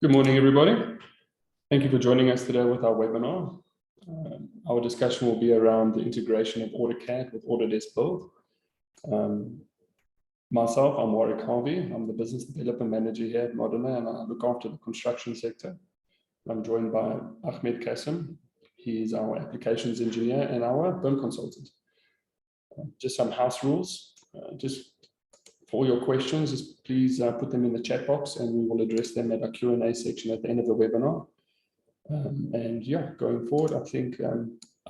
Good morning, everybody. Thank you for joining us today with our webinar. Our discussion will be around the integration of AutoCAD with Autodesk Build. Myself, I'm Warwick Harvey. I'm the Business Development Manager here at Modena, and I look after the construction sector. I'm joined by Ahmed Kasim. He's our Applications Engineer and our BIM Consultant. Just some house rules. Just for all your questions, just please put them in the chat box and we will address them at our Q&A section at the end of the webinar. And yeah, going forward, I think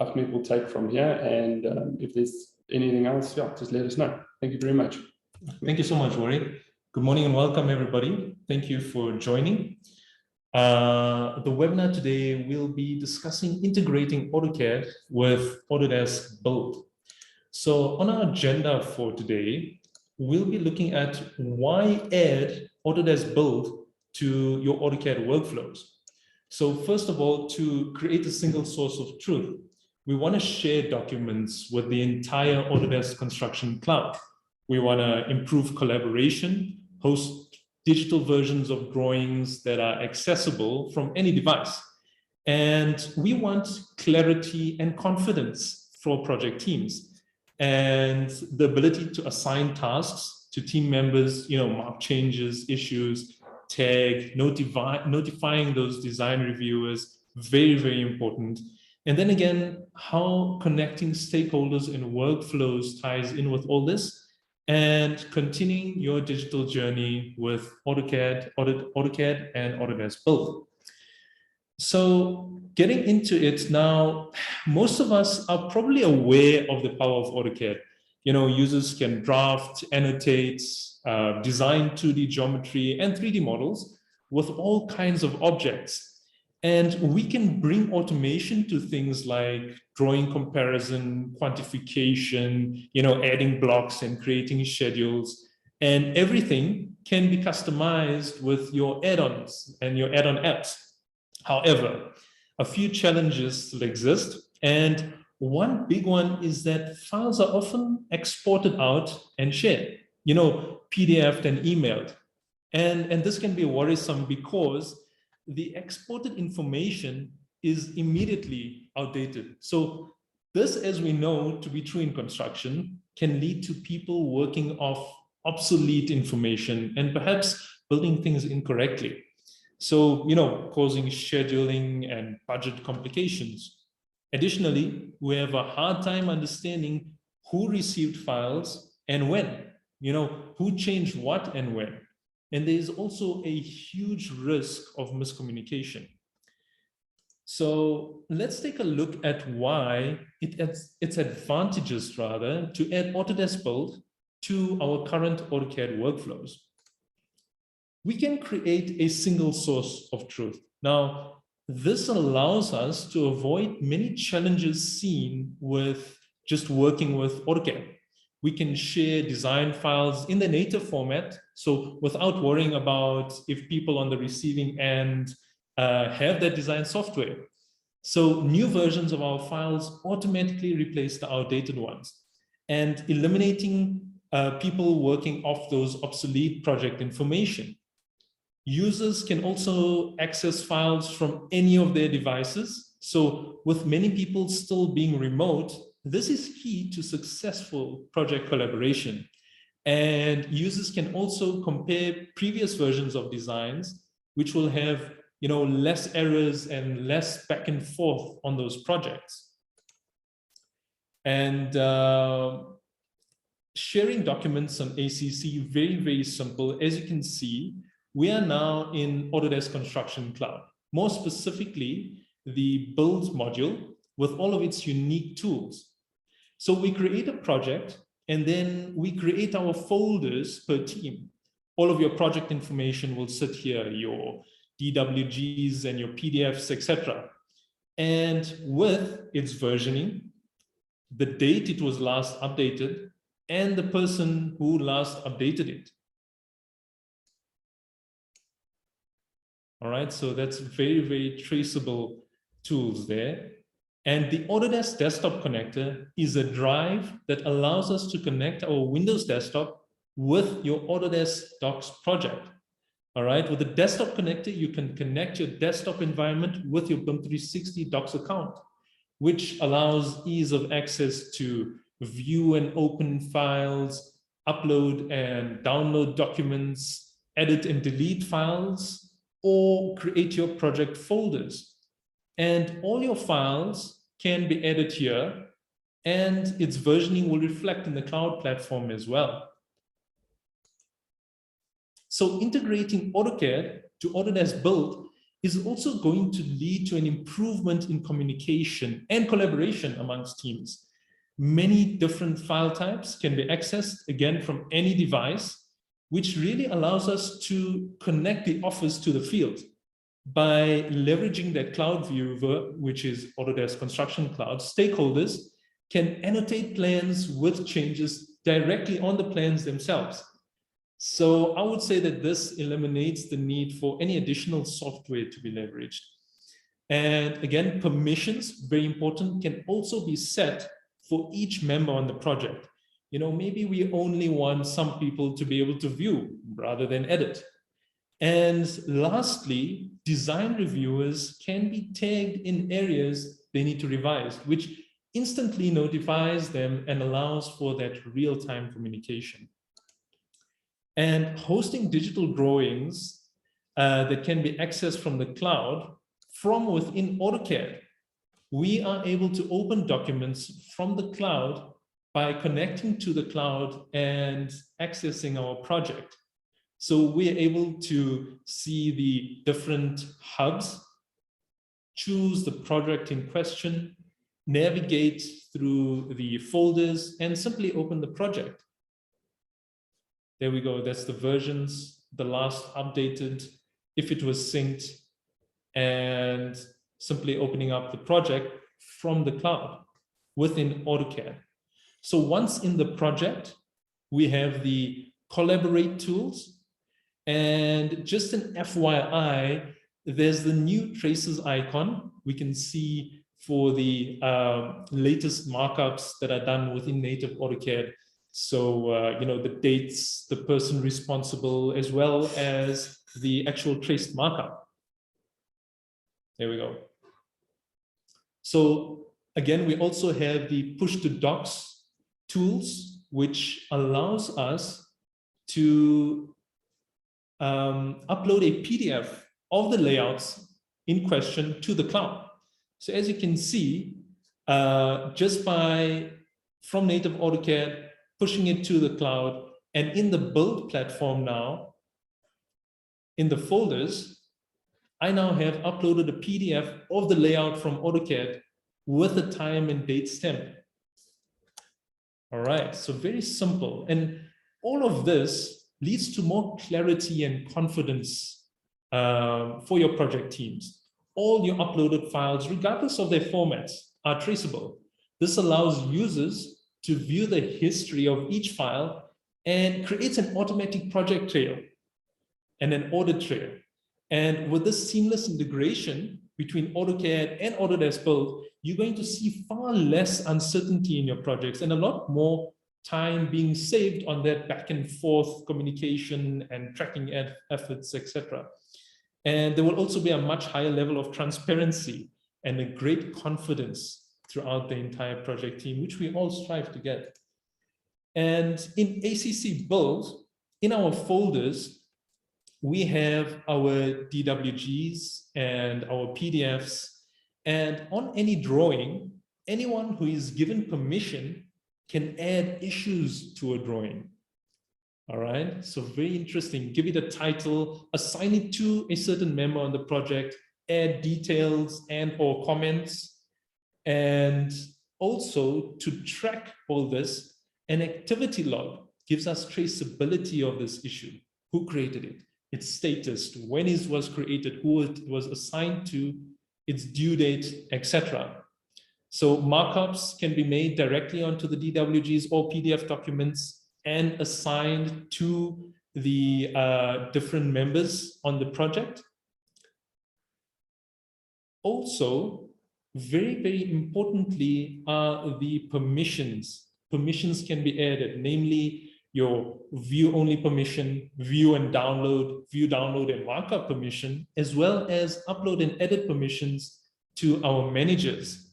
Ahmed will take from here, and if there's anything else, yeah, just let us know. Thank you very much. Thank you so much, Warwick. Good morning and welcome, everybody. Thank you for joining. The webinar today will be discussing integrating AutoCAD with Autodesk Build. So on our agenda for today, we'll be looking at why add Autodesk Build to your AutoCAD workflows. So first of all, to create a single source of truth, we want to share documents with the entire Autodesk Construction Cloud. We want to improve collaboration, host digital versions of drawings that are accessible from any device. And we want clarity and confidence for project teams, and the ability to assign tasks to team members, mark changes, issues, tag, notifying those design reviewers, very, very important. And then again, how connecting stakeholders and workflows ties in with all this, and continuing your digital journey with AutoCAD and Autodesk Build. So getting into it now, most of us are probably aware of the power of AutoCAD. Users can draft, annotate, design 2D geometry and 3D models with all kinds of objects. And we can bring automation to things like drawing comparison, quantification, adding blocks and creating schedules, and everything can be customized with your add-ons and your add-on apps. However, a few challenges still exist, and one big one is that files are often exported out and shared, PDF'd and emailed. And this can be worrisome because the exported information is immediately outdated. So this, as we know to be true in construction, can lead to people working off obsolete information and perhaps building things incorrectly. So, causing scheduling and budget complications. Additionally, we have a hard time understanding who received files and when, who changed what and when. And there is also a huge risk of miscommunication. So let's take a look at why its advantages, rather, to add Autodesk Build to our current AutoCAD workflows. We can create a single source of truth. Now, this allows us to avoid many challenges seen with just working with AutoCAD. We can share design files in the native format, so without worrying about if people on the receiving end have that design software. So new versions of our files automatically replace the outdated ones, and eliminating people working off those obsolete project information. Users can also access files from any of their devices. So with many people still being remote, this is key to successful project collaboration. And users can also compare previous versions of designs, which will have less errors and less back and forth on those projects. And sharing documents on ACC, very, very simple. As you can see, we are now in Autodesk Construction Cloud, more specifically the Build module with all of its unique tools. So we create a project, and then we create our folders per team. All of your project information will sit here, your DWGs and your PDFs, etc. And with its versioning, the date it was last updated, and the person who last updated it. All right, so that's very, very traceable tools there. And the Autodesk Desktop Connector is a drive that allows us to connect our Windows desktop with your Autodesk Docs project. All right, with the desktop connector, you can connect your desktop environment with your BIM 360 Docs account, which allows ease of access to view and open files, upload and download documents, edit and delete files, or create your project folders. And all your files can be edited here, and its versioning will reflect in the cloud platform as well. So integrating AutoCAD to Autodesk Build is also going to lead to an improvement in communication and collaboration amongst teams. Many different file types can be accessed, again, from any device, which really allows us to connect the office to the field by leveraging that cloud viewer, which is Autodesk Construction Cloud. Stakeholders can annotate plans with changes directly on the plans themselves. So I would say that this eliminates the need for any additional software to be leveraged. And again, permissions, very important, can also be set for each member on the project. You know, maybe we only want some people to be able to view rather than edit. And lastly, design reviewers can be tagged in areas they need to revise, which instantly notifies them and allows for that real-time communication. And hosting digital drawings that can be accessed from the cloud from within AutoCAD. We are able to open documents from the cloud by connecting to the cloud and accessing our project. So we're able to see the different hubs, choose the project in question, navigate through the folders, and simply open the project. There we go. That's the versions, the last updated, if it was synced, and simply opening up the project from the cloud within AutoCAD. So once in the project, we have the collaborate tools, and just an FYI, there's the new traces icon. We can see for the latest markups that are done within native AutoCAD. So, you know, the dates, the person responsible, as well as the actual traced markup. There we go. So again, we also have the push to docs tools, which allows us to upload a PDF of the layouts in question to the cloud. So as you can see, just by from native AutoCAD, pushing it to the cloud, and in the build platform now, in the folders, I now have uploaded a PDF of the layout from AutoCAD with a time and date stamp. All right, so very simple. And all of this leads to more clarity and confidence for your project teams. All your uploaded files, regardless of their formats, are traceable. This allows users to view the history of each file and creates an automatic project trail and an audit trail. And with this seamless integration between AutoCAD and Autodesk Build, you're going to see far less uncertainty in your projects and a lot more time being saved on that back and forth communication and tracking efforts, etc. And there will also be a much higher level of transparency and a great confidence throughout the entire project team, which we all strive to get. And in ACC Build, in our folders, we have our DWGs and our PDFs. And on any drawing, anyone who is given permission can add issues to a drawing. All right, so very interesting. Give it a title, assign it to a certain member on the project, add details and or comments. And also to track all this, an activity log gives us traceability of this issue. Who created it? Its status, when it was created, who it was assigned to, its due date, etc. So markups can be made directly onto the DWGs or PDF documents and assigned to the different members on the project. Also, very, very importantly are the permissions. Permissions can be added, namely your view only permission, view and download, view download and markup permission, as well as upload and edit permissions to our managers.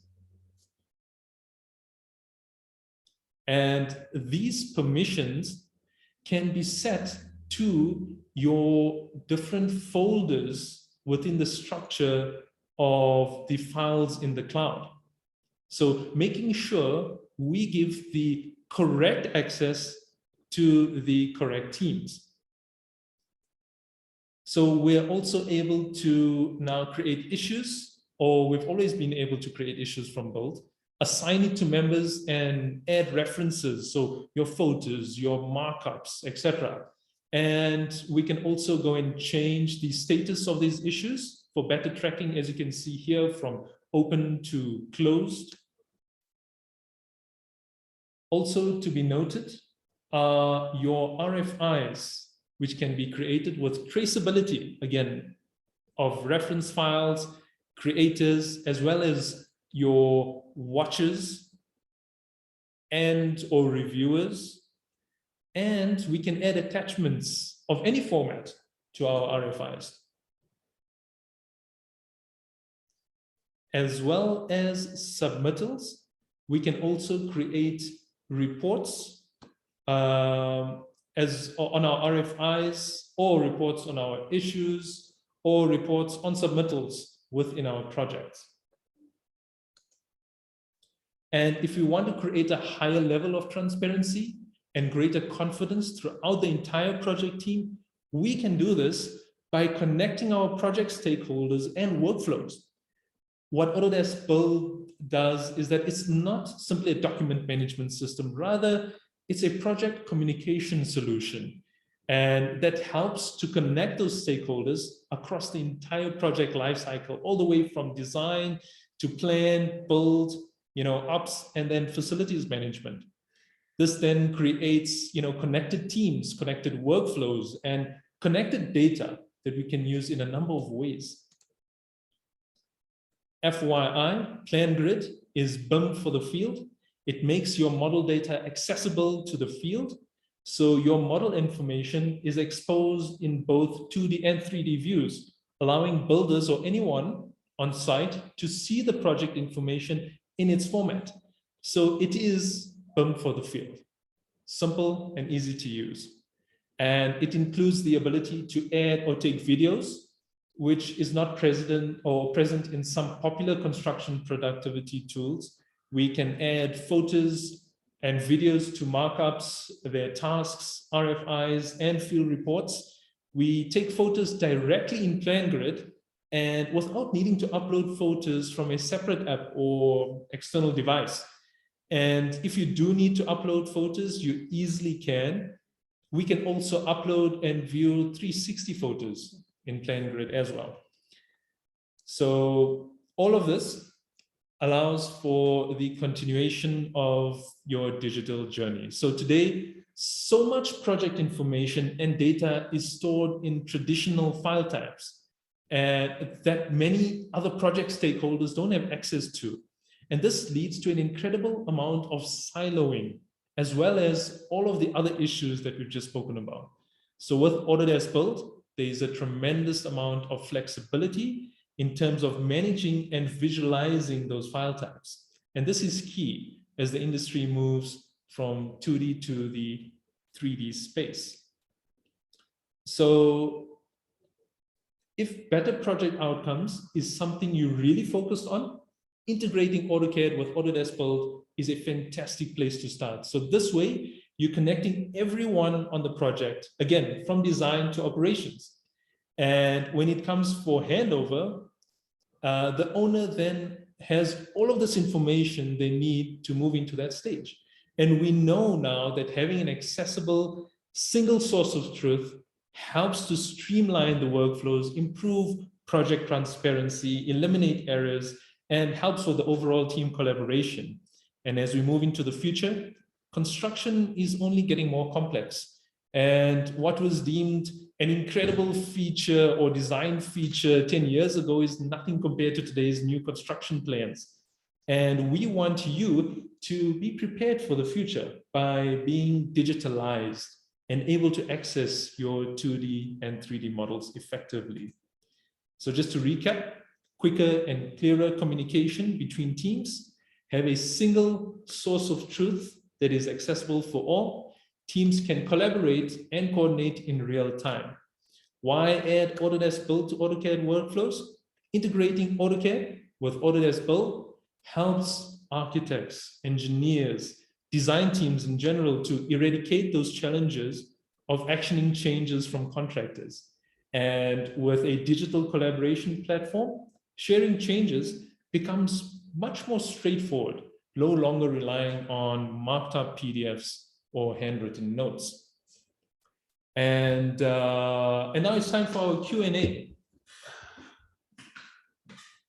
And these permissions can be set to your different folders within the structure of the files in the cloud. So making sure we give the correct access to the correct teams. So we're also able to now create issues, or we've always been able to create issues from Build, assign it to members and add references. So your photos, your markups, etc. And we can also go and change the status of these issues for better tracking, as you can see here, from open to closed. Also to be noted are your RFIs, which can be created with traceability, again, of reference files, creators, as well as your watchers and or reviewers. And we can add attachments of any format to our RFIs, as well as submittals. We can also create reports as on our RFIs, or reports on our issues, or reports on submittals within our projects. And if we want to create a higher level of transparency and greater confidence throughout the entire project team, we can do this by connecting our project stakeholders and workflows. What Autodesk Build does is that it's not simply a document management system, rather it's a project communication solution, and that helps to connect those stakeholders across the entire project lifecycle, all the way from design to plan, build, ops, and then facilities management. This then creates, connected teams, connected workflows, and connected data that we can use in a number of ways. FYI, Plan Grid is BIM for the field. It makes your model data accessible to the field. So your model information is exposed in both 2D and 3D views, allowing builders or anyone on site to see the project information in its format. So it is BIM for the field. Simple and easy to use. And it includes the ability to add or take videos, which is not present in some popular construction productivity tools. We can add photos and videos to markups, their tasks, RFIs, and field reports. We take photos directly in Plan Grid, and without needing to upload photos from a separate app or external device. And if you do need to upload photos, you easily can. We can also upload and view 360 photos in Plan Grid as well. So all of this allows for the continuation of your digital journey. So today, so much project information and data is stored in traditional file types that many other project stakeholders don't have access to. And this leads to an incredible amount of siloing, as well as all of the other issues that we've just spoken about. So with Autodesk Build, there is a tremendous amount of flexibility in terms of managing and visualizing those file types. And this is key as the industry moves from 2D to the 3D space. So if better project outcomes is something you really focused on, integrating AutoCAD with Autodesk Build is a fantastic place to start. So this way, you're connecting everyone on the project, again, from design to operations. And when it comes for handover, the owner then has all of this information they need to move into that stage. And we know now that having an accessible single source of truth helps to streamline the workflows, improve project transparency, eliminate errors, and helps with the overall team collaboration. And as we move into the future, construction is only getting more complex. And what was deemed an incredible feature or design feature 10 years ago is nothing compared to today's new construction plans. And we want you to be prepared for the future by being digitalized and able to access your 2D and 3D models effectively. So just to recap, quicker and clearer communication between teams, have a single source of truth that is accessible for all. Teams can collaborate and coordinate in real time. Why add Autodesk Build to AutoCAD workflows? Integrating AutoCAD with Autodesk Build helps architects, engineers, design teams in general to eradicate those challenges of actioning changes from contractors. And with a digital collaboration platform, sharing changes becomes much more straightforward, no longer relying on marked up PDFs or handwritten notes. And now it's time for our Q&A.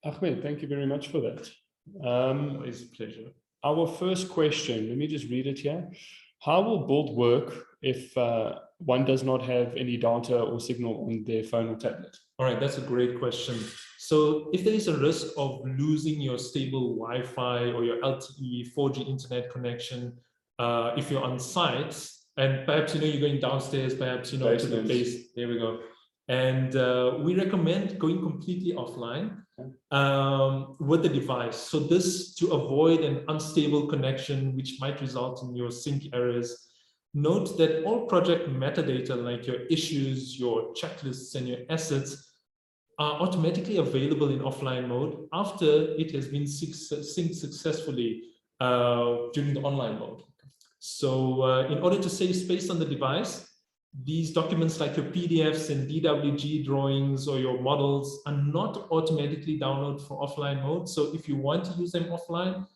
Ahmed, thank you very much for that. It's a pleasure. Our first question, let me just read it here. How will Build work if one does not have any data or signal on their phone or tablet? All right, that's a great question. So if there is a risk of losing your stable Wi-Fi or your LTE 4G internet connection, if you're on site, and perhaps you're going downstairs, perhaps to the base, there we go. And we recommend going completely offline with the device. So this to avoid an unstable connection, which might result in your sync errors. Note that all project metadata, like your issues, your checklists, and your assets, are automatically available in offline mode after it has been synced successfully during the online mode. So in order to save space on the device, these documents like your PDFs and DWG drawings or your models are not automatically downloaded for offline mode. So if you want to use them offline,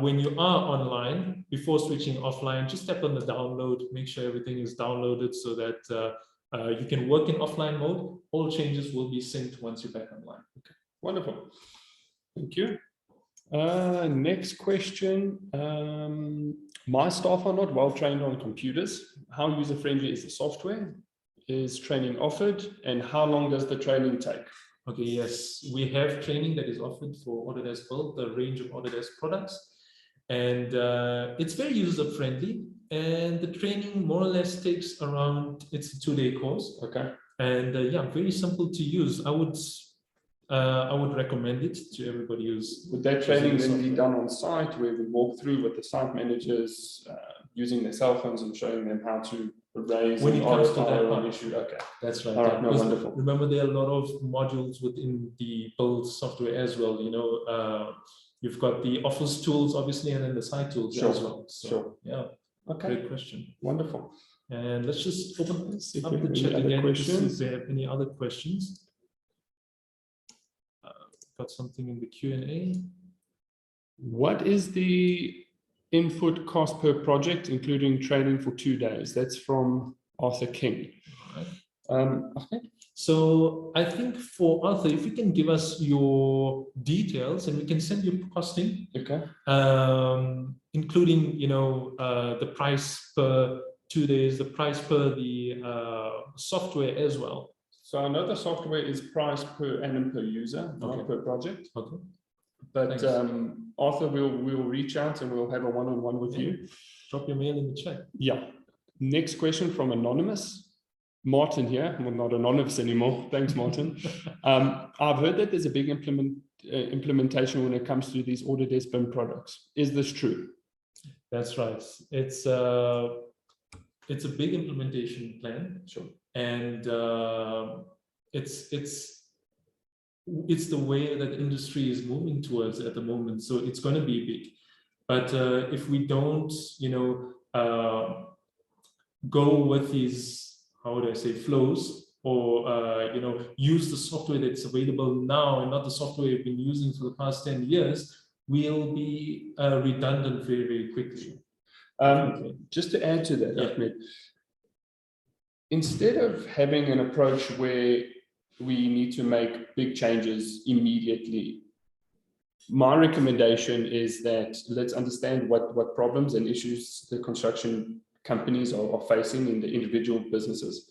when you are online, before switching offline, just tap on the download, make sure everything is downloaded so that you can work in offline mode. All changes will be synced once you're back online. Okay, wonderful. Thank you. Next question. My staff are not well trained on computers. How user-friendly is the software? Is training offered? And how long does the training take? Okay, yes, we have training that is offered for Autodesk Build, the range of Autodesk products. And it's very user-friendly. And the training more or less takes around, it's a 2-day course. Okay. And yeah, very simple to use. I would recommend it to everybody who's. Would that training then be done on site where we walk through with the site managers using their cell phones and showing them how to raise when it comes to that issue? Okay, that's right. All right, no, wonderful. Remember, there are a lot of modules within the Build software as well. You've got the Office tools, obviously, and then the site tools as well. So, sure. Yeah. Okay. Great question. Wonderful. And let's just open up the chat again to see if there are any other questions. Got something in the Q&A. What is the input cost per project, including training for 2 days? That's from Arthur King. Okay. So I think for Arthur, if you can give us your details and we can send you costing. Okay. Including, the price per 2 days, the price per the software as well. So I know the software is priced per annum per user, not per project. Okay. But Arthur, we'll reach out and we'll have a one-on-one with you. Drop your mail in the chat. Yeah. Next question from Anonymous. Martin here, well, not anonymous anymore. Thanks, Martin. I've heard that there's a big implementation when it comes to these Autodesk BIM products. Is this true? That's right. It's a big implementation plan. Sure. And it's the way that the industry is moving towards at the moment. So it's going to be big. But if we don't, go with these, how would I say, flows, or use the software that's available now and not the software we've been using for the past 10 years, we'll be redundant very, very quickly. Just to add to that, Ahmed, instead of having an approach where we need to make big changes immediately, my recommendation is that let's understand what problems and issues the construction companies are facing in the individual businesses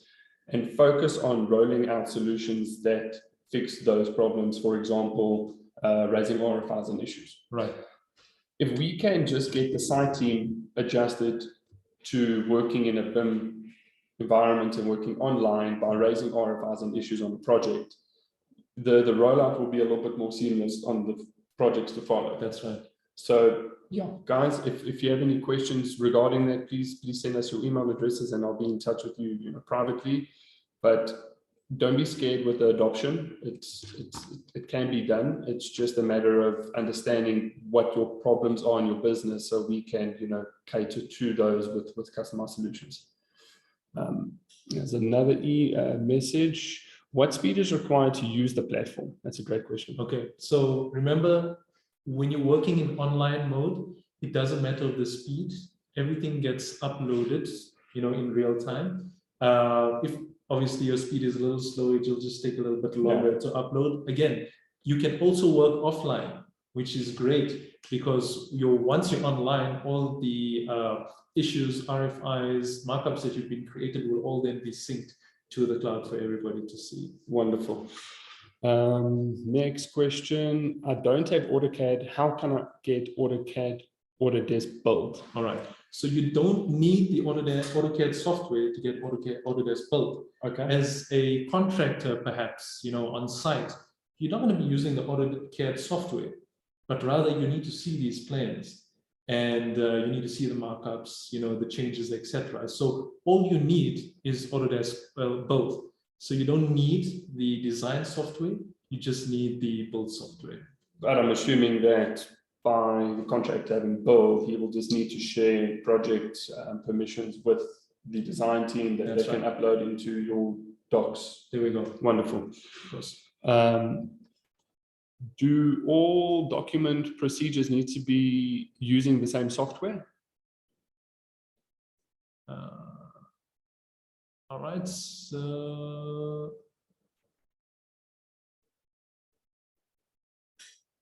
and focus on rolling out solutions that fix those problems. For example, raising RFIs and issues. Right. if we can just get the site team adjusted to working in a BIM environment and working online by raising RFIs and issues on the project, the rollout will be a little bit more seamless on the projects to follow. That's right. So yeah, guys, if you have any questions regarding that, please send us your email addresses and I'll be in touch with you, privately. But don't be scared with the adoption. It can be done. It's just a matter of understanding what your problems are in your business, so we can cater to those with customized solutions. There's another message. What speed is required to use the platform? That's a great question. Okay, so remember, when you're working in online mode, it doesn't matter the speed. Everything gets uploaded, in real time. If obviously your speed is a little slow, it will just take a little bit longer to upload. Again, you can also work offline, which is great because once you're online, all the issues, RFIs, markups that you've been created will all then be synced to the cloud for everybody to see. Wonderful. Next question. I don't have AutoCAD. How can I get AutoCAD Autodesk Build? All right. So you don't need the AutoCAD software to get Autodesk Build. Okay. As a contractor, perhaps, on site, you're not going to be using the AutoCAD software, but rather you need to see these plans and you need to see the markups, the changes, etc. So all you need is Autodesk Build. So you don't need the design software, you just need the build software. But I'm assuming that by the contractor having Build, he will just need to share project permissions with the design team that they can upload into your docs. There we go. Wonderful. Of course. Do all document procedures need to be using the same software? All right.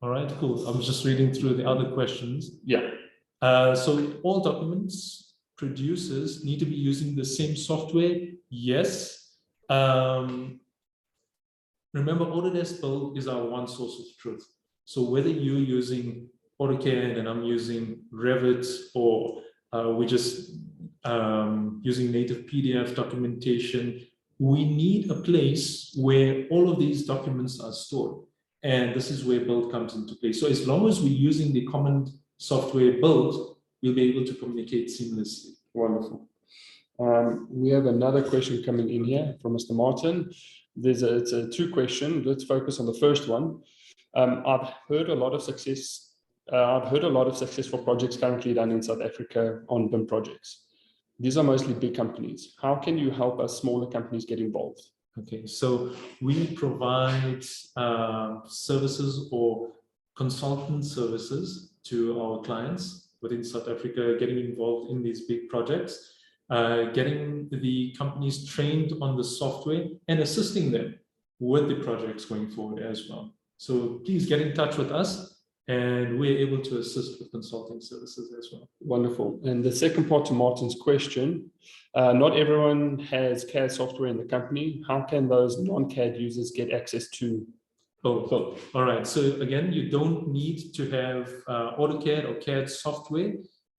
All right, cool. I'm just reading through the other questions. Yeah. So all documents producers need to be using the same software. Yes. Remember, Autodesk Build is our one source of truth. So whether you're using AutoCAD and I'm using Revit, or we're just using native PDF documentation, we need a place where all of these documents are stored. And this is where Build comes into play. So as long as we're using the common software Build, we'll be able to communicate seamlessly. Wonderful. We have another question coming in here from Mr. Martin. It's a two question. Let's focus on the first one. I've heard a lot of successful projects currently done in South Africa on BIM projects. These are mostly big companies. How can you help us smaller companies get involved? Okay, so we provide services or consultant services to our clients within South Africa, getting involved in these big projects, getting the companies trained on the software and assisting them with the projects going forward as well. So please get in touch with us and we're able to assist with consulting services as well. Wonderful. And the second part to Martin's question, not everyone has CAD software in the company. How can those non-CAD users get access to both? All right. So again, you don't need to have AutoCAD or CAD software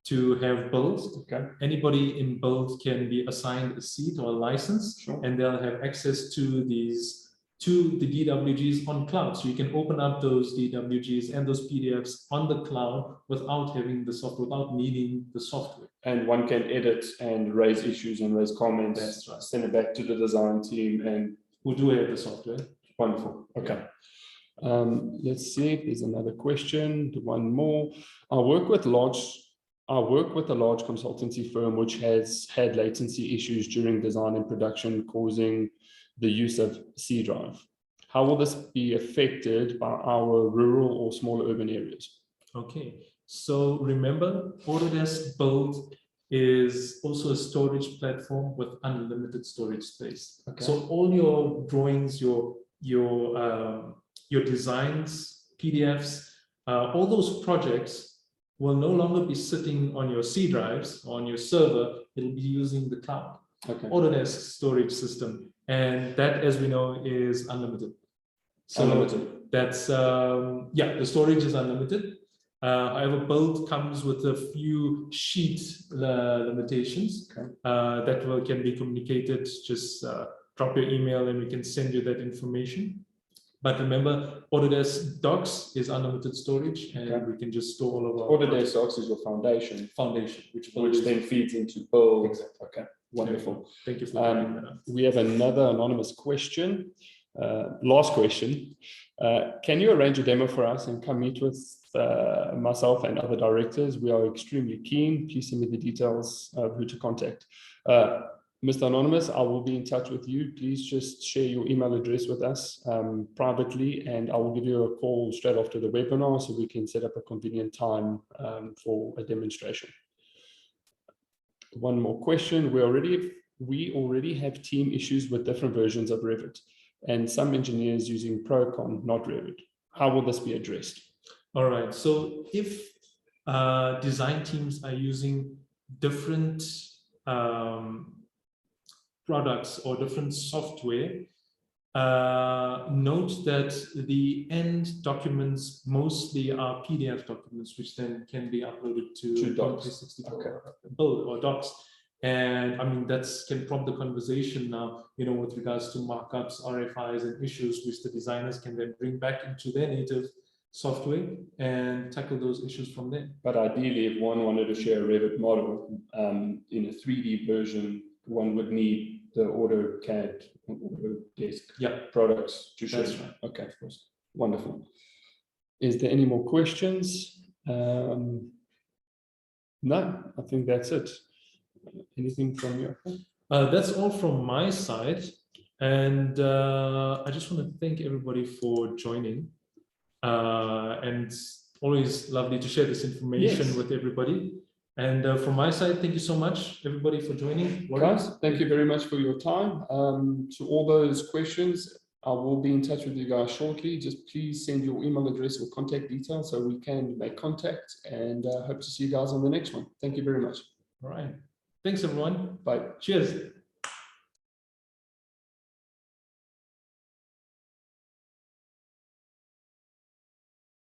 to have Build. Okay. Anybody in Build can be assigned a seat or a license, sure, and they'll have access to the DWGs on cloud. So you can open up those DWGs and those PDFs on the cloud without having the software, without needing the software. And one can edit and raise issues and raise comments. That's right. Send it back to the design team and who do have the software. Wonderful. Okay. Let's see if there's another question. One more. I work with a large consultancy firm which has had latency issues during design and production, causing the use of C drive. How will this be affected by our rural or small urban areas? Okay, so remember, Autodesk Build is also a storage platform with unlimited storage space. Okay. So all your drawings, your designs, PDFs, all those projects will no longer be sitting on your C drives, on your server. It'll be using the cloud, okay, Autodesk storage system. And that, as we know, is unlimited. So unlimited. That's, yeah, the storage is unlimited. However, Build comes with a few sheet limitations that can be communicated. Just drop your email and we can send you that information. But remember, Autodesk Docs is unlimited storage, and we can just store all of our Autodesk Docs is your foundation, which then feeds into Build. Exactly. Okay, wonderful. Thank you for bringing that up. We have another anonymous question. Last question. Can you arrange a demo for us and come meet with myself and other directors? We are extremely keen. Please send me the details of who to contact. Mr. Anonymous, I will be in touch with you. Please just share your email address with us privately, and I will give you a call straight after the webinar so we can set up a convenient time for a demonstration. One more question. We already have team issues with different versions of Revit, and some engineers using Procon, not Revit. How will this be addressed? All right. So if design teams are using different products or different software, note that the end documents mostly are PDF documents, which then can be uploaded to Docs. 364 Build or Docs. And I mean, that can prompt the conversation now, with regards to markups, RFIs, and issues, which the designers can then bring back into their native software and tackle those issues from there. But ideally, if one wanted to share a Revit model in a 3D version, one would need the AutoCAD, Autodesk products to share. That's right. Okay, of course. Wonderful. Is there any more questions? No, I think that's it. Anything from you? That's all from my side. And I just want to thank everybody for joining. And always lovely to share this information with everybody. And from my side, thank you so much, everybody, for joining. Guys, thank you very much for your time. To all those questions, I will be in touch with you guys shortly. Just please send your email address or contact details so we can make contact, and hope to see you guys on the next one. Thank you very much. All right. Thanks, everyone. Bye. Cheers.